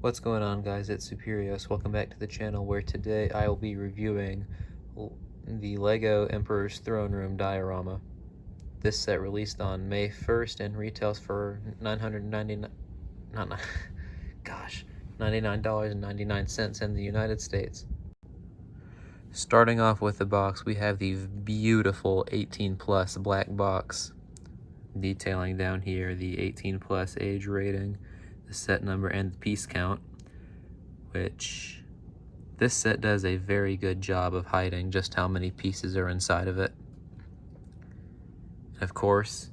What's going on, guys? It's Superios. Welcome back to the channel, where today I will be reviewing the LEGO Emperor's Throne Room diorama. This set released on May 1st and retails for $99.99 in the United States. Starting off with the box, we have the beautiful 18 plus black box, detailing down here the 18 plus age rating, the set number, and the piece count, which this set does a very good job of hiding just how many pieces are inside of it. Of course,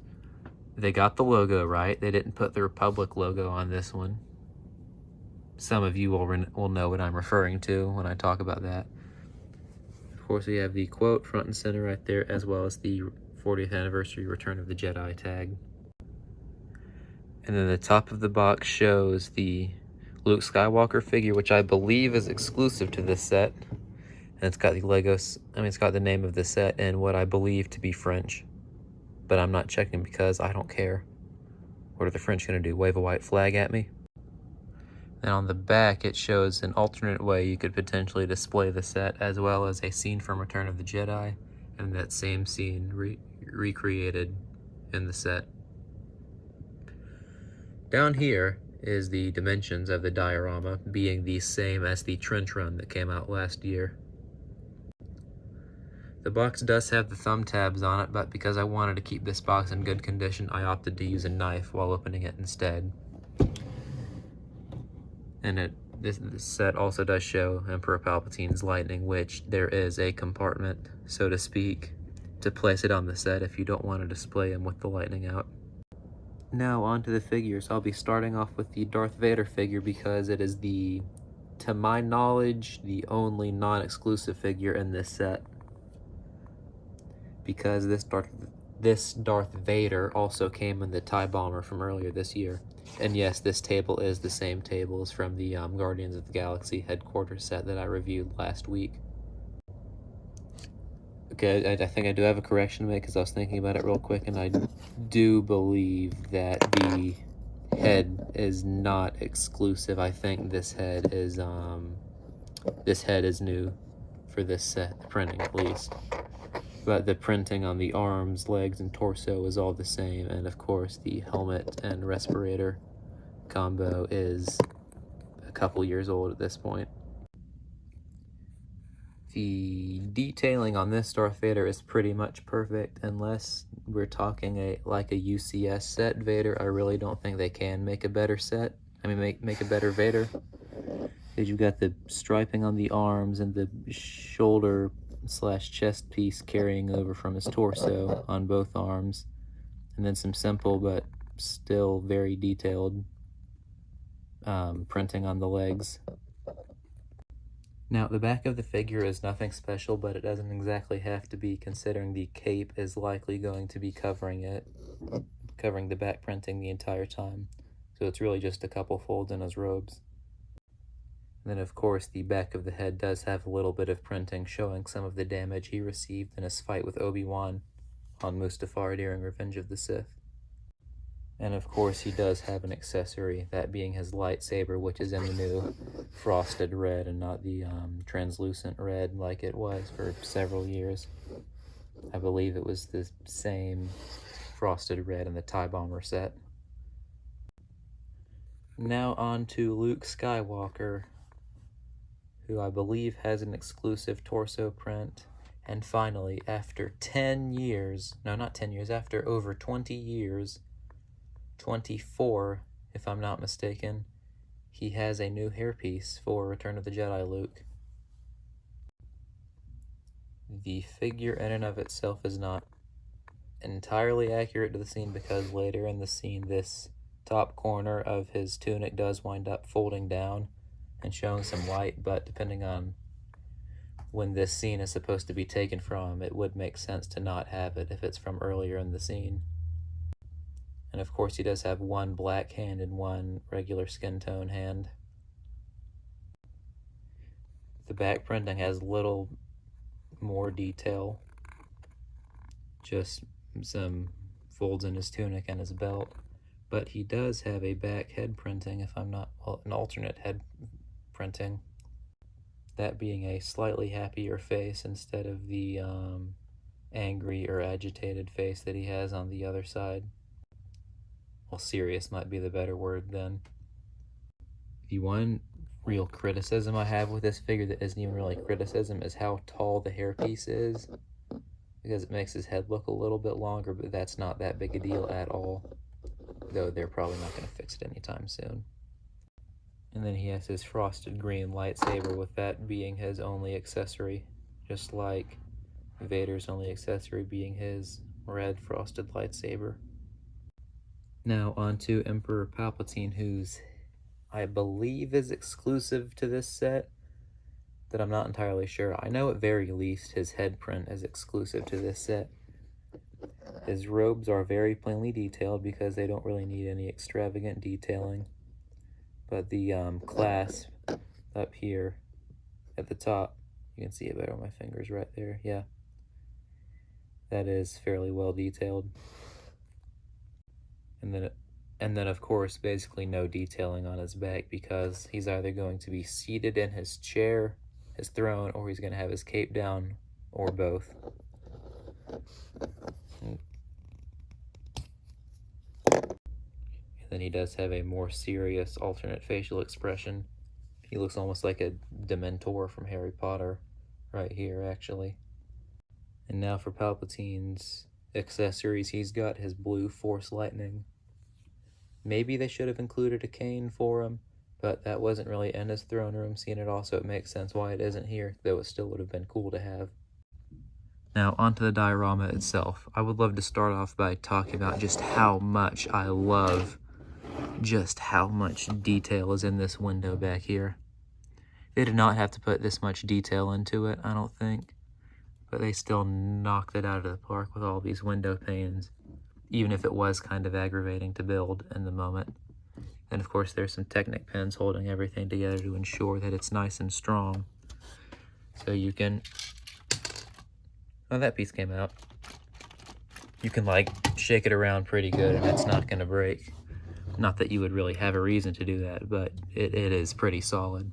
they got the logo right. They didn't put the Republic logo on this one. Some of you will know what I'm referring to when I talk about that. Of course, we have the quote front and center right there, as well as the 40th anniversary Return of the Jedi tag. And then the top of the box shows the Luke Skywalker figure, which I believe is exclusive to this set. And it's got the it's got the name of the set in what I believe to be French. But I'm not checking because I don't care. What are the French gonna do, wave a white flag at me? And on the back, it shows an alternate way you could potentially display the set, as well as a scene from Return of the Jedi, and that same scene recreated in the set. Down here is the dimensions of the diorama, being the same as the trench run that came out last year. The box does have the thumb tabs on it, but because I wanted to keep this box in good condition, I opted to use a knife while opening it instead. And this set also does show Emperor Palpatine's lightning, which there is a compartment, so to speak, to place it on the set if you don't want to display him with the lightning out. Now on to the figures. I'll be starting off with the Darth Vader figure because it is to my knowledge, the only non-exclusive figure in this set. Because this Darth Vader also came in the TIE Bomber from earlier this year. And yes, this table is the same table as from the Guardians of the Galaxy headquarters set that I reviewed last week. Okay, I think I do have a correction to make because I was thinking about it real quick, and I do believe that the head is not exclusive. I think this head is new for this set, the printing at least. But the printing on the arms, legs, and torso is all the same, and of course the helmet and respirator combo is a couple years old at this point. The detailing on this Darth Vader is pretty much perfect, unless we're talking like a UCS set Vader. I really don't think they can make a better set. I mean, make a better Vader. Because you've got the striping on the arms and the shoulder / chest piece carrying over from his torso on both arms, and then some simple but still very detailed printing on the legs. Now, the back of the figure is nothing special, but it doesn't exactly have to be, considering the cape is likely going to be covering the back printing the entire time. So it's really just a couple folds in his robes. And then, of course, the back of the head does have a little bit of printing showing some of the damage he received in his fight with Obi-Wan on Mustafar during Revenge of the Sith. And of course, he does have an accessory, that being his lightsaber, which is in the new frosted red and not the translucent red like it was for several years. I believe it was the same frosted red in the TIE Bomber set. Now on to Luke Skywalker, who I believe has an exclusive torso print. And finally, after 10 years, no, not 10 years, after over 20 years, 24 if I'm not mistaken, he has a new hairpiece for Return of the Jedi Luke. The figure in and of itself is not entirely accurate to the scene, because later in the scene this top corner of his tunic does wind up folding down and showing some white, but depending on when this scene is supposed to be taken from, it would make sense to not have it if it's from earlier in the scene. And of course, he does have one black hand and one regular skin tone hand. The back printing has little more detail, just some folds in his tunic and his belt. But he does have a back head printing, if I'm not, well, an alternate head printing. That being a slightly happier face instead of the angry or agitated face that he has on the other side. Well, serious might be the better word then. The one real criticism I have with this figure that isn't even really criticism is how tall the hairpiece is, because it makes his head look a little bit longer, but that's not that big a deal at all, though they're probably not going to fix it anytime soon. And then he has his frosted green lightsaber, with that being his only accessory, just like Vader's only accessory being his red frosted lightsaber. Now on to Emperor Palpatine, who's, I believe, is exclusive to this set, but I'm not entirely sure. I know at very least his head print is exclusive to this set. His robes are very plainly detailed because they don't really need any extravagant detailing. But the clasp up here at the top, you can see it better on my fingers right there, yeah. That is fairly well detailed. And then of course basically no detailing on his back, because he's either going to be seated in his chair, his throne, or he's going to have his cape down, or both. And then he does have a more serious alternate facial expression. He looks almost like a Dementor from Harry Potter right here, actually. And now for Palpatine's accessories, he's got his blue Force lightning. Maybe they should have included a cane for him, but that wasn't really in his throne room. Seeing it also, it makes sense why it isn't here, though it still would have been cool to have. Now, onto the diorama itself. I would love to start off by talking about just how much I love just how much detail is in this window back here. They did not have to put this much detail into it, I don't think, but they still knocked it out of the park with all these window panes, even if it was kind of aggravating to build in the moment. And of course there's some Technic pins holding everything together to ensure that it's nice and strong. So you can, oh, that piece came out. You can like shake it around pretty good and it's not gonna break. Not that you would really have a reason to do that, but it is pretty solid.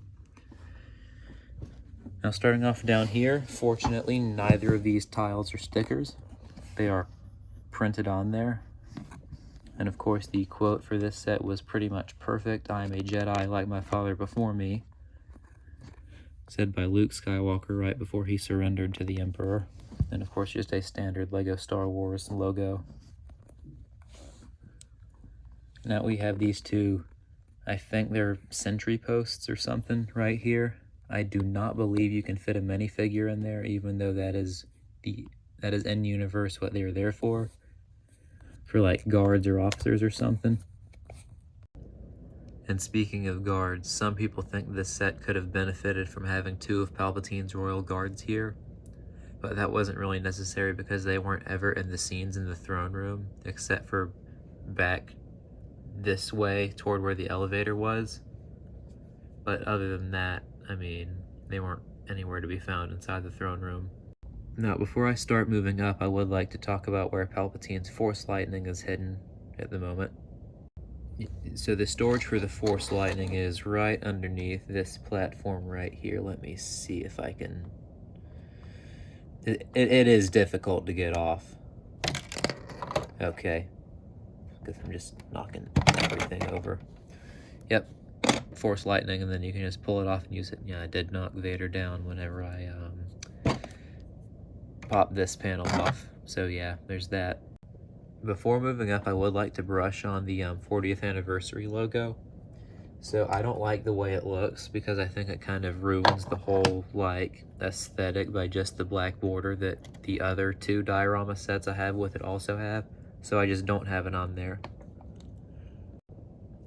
Now starting off down here, fortunately neither of these tiles are stickers. They are printed on there. And of course the quote for this set was pretty much perfect. "I am a Jedi like my father before me," said by Luke Skywalker right before he surrendered to the Emperor. And of course just a standard Lego Star Wars logo. Now we have these two, I think they're sentry posts or something right here. I do not believe you can fit a minifigure in there, even though that is in universe what they were there for like guards or officers or something. And speaking of guards, some people think this set could have benefited from having two of Palpatine's royal guards here, but that wasn't really necessary because they weren't ever in the scenes in the throne room, except for back this way toward where the elevator was. But other than that, I mean, they weren't anywhere to be found inside the throne room. Now, before I start moving up, I would like to talk about where Palpatine's Force lightning is hidden at the moment. So the storage for the Force lightning is right underneath this platform right here. Let me see if I can... It is difficult to get off. Okay. Because I'm just knocking everything over. Yep, Force lightning, and then you can just pull it off and use it. Yeah, I did knock Vader down whenever I popped this panel off. So yeah, there's that. Before moving up, I would like to brush on the 40th anniversary logo. So I don't like the way it looks because I think it kind of ruins the whole like aesthetic by just the black border that the other two diorama sets I have with it also have. So I just don't have it on there.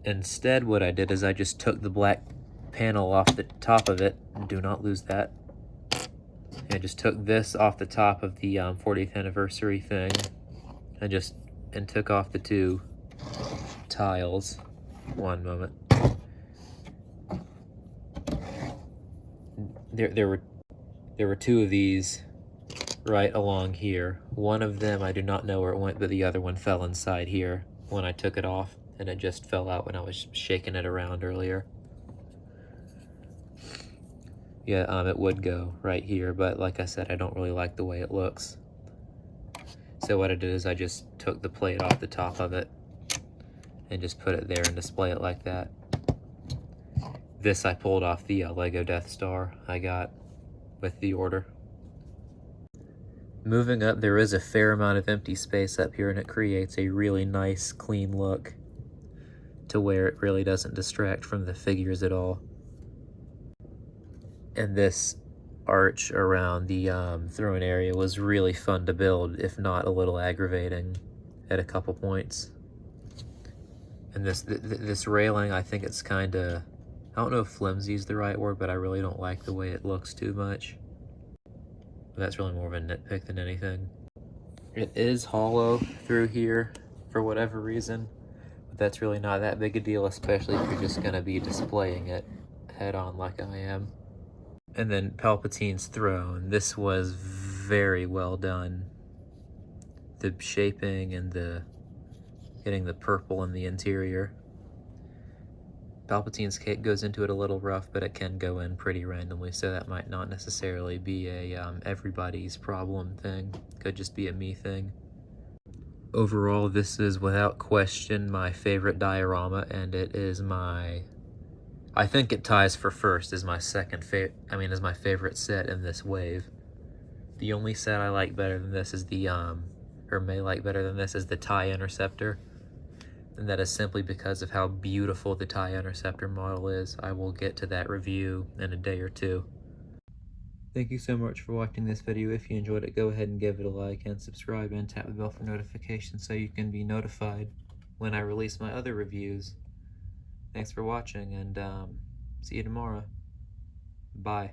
Instead, what I did is I just took the black panel off the top of it. Do not lose that. I just took this off the top of the 40th anniversary thing. And took off the two tiles. One moment. There were two of these right along here. One of them I do not know where it went, but the other one fell inside here when I took it off. and it just fell out when I was shaking it around earlier. Yeah, it would go right here, but like I said, I don't really like the way it looks. So what I did is I just took the plate off the top of it and just put it there and display it like that. This I pulled off the Lego Death Star I got with the order. Moving up, there is a fair amount of empty space up here, and it creates a really nice, clean look to where it really doesn't distract from the figures at all. And this arch around the throne area was really fun to build, if not a little aggravating at a couple points. And this railing, I think it's kind of, I don't know if flimsy is the right word, but I really don't like the way it looks too much. But that's really more of a nitpick than anything. It is hollow through here for whatever reason, but that's really not that big a deal, especially if you're just going to be displaying it head on like I am. And then Palpatine's throne. This was very well done. The shaping and getting the purple in the interior. Palpatine's cape goes into it a little rough, but it can go in pretty randomly, so that might not necessarily be a everybody's problem thing. Could just be a me thing. Overall, this is without question my favorite diorama, and it is I think it ties for first as my as my favorite set in this wave. The only set I like better than this is may like better than this is the TIE Interceptor. And that is simply because of how beautiful the TIE Interceptor model is. I will get to that review in a day or two. Thank you so much for watching this video. If you enjoyed it, go ahead and give it a like and subscribe and tap the bell for notifications so you can be notified when I release my other reviews. Thanks for watching, and see you tomorrow. Bye.